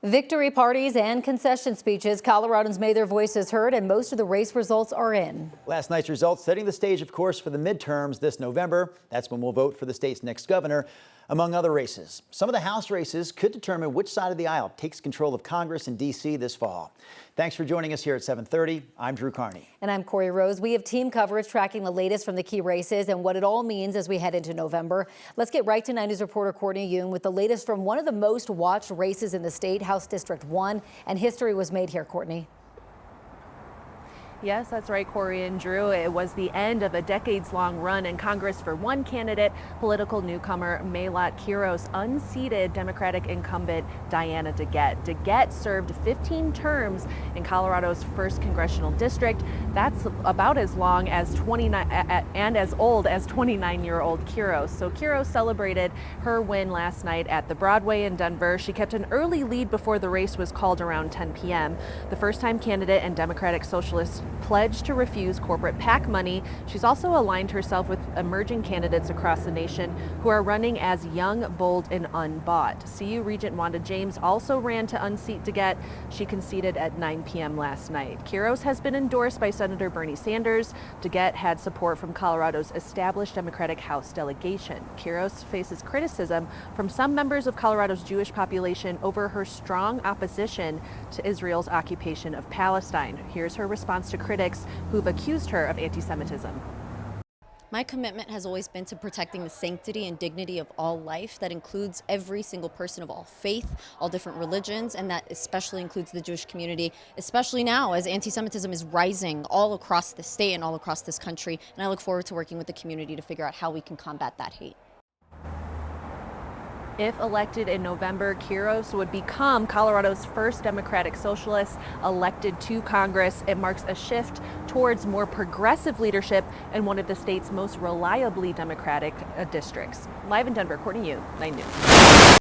Victory parties and concession speeches. Coloradans made their voices heard, and most of the race results are in. Last night's results setting the stage, of course, for the midterms this November. That's when we'll vote for the state's next governor, among other races. Some of the House races could determine which side of the aisle takes control of Congress in D.C. this fall. Thanks for joining us here at 7:30. I'm Drew Carney. And I'm Corey Rose. We have team coverage tracking the latest from the key races and what it all means as we head into November. Let's get right to 9 News reporter Courtney Yoon with the latest from one of the most watched races in the state, House District 1. And history was made here, Courtney. Yes, that's right, Corey and Drew. It was the end of a decades-long run in Congress for one candidate. Political newcomer Melat Kiros unseated Democratic incumbent Diana DeGette. DeGette served 15 terms in Colorado's 1st Congressional District. That's about as long as 29 and as old as 29-year-old Kiros. So Kiros celebrated her win last night at the Broadway in Denver. She kept an early lead before the race was called around 10 p.m. The first-time candidate and Democratic Socialist pledged to refuse corporate PAC money. She's also aligned herself with emerging candidates across the nation who are running as young, bold, and unbought. CU Regent Wanda James also ran to unseat DeGette. She conceded at 9 p.m. last night. Kiros has been endorsed by Senator Bernie Sanders. DeGette had support from Colorado's established Democratic House delegation. Kiros faces criticism from some members of Colorado's Jewish population over her strong opposition to Israel's occupation of Palestine. Here's her response to critics who've accused her of anti-Semitism. My commitment has always been to protecting the sanctity and dignity of all life. That includes every single person of all faith, all different religions, and that especially includes the Jewish community, especially now as anti-Semitism is rising all across the state and all across this country. And I look forward to working with the community to figure out how we can combat that hate. If elected in November, Kiros would become Colorado's first Democratic Socialist elected to Congress. It marks a shift towards more progressive leadership in one of the state's most reliably Democratic districts. Live in Denver, Courtney Yoon, 9 News.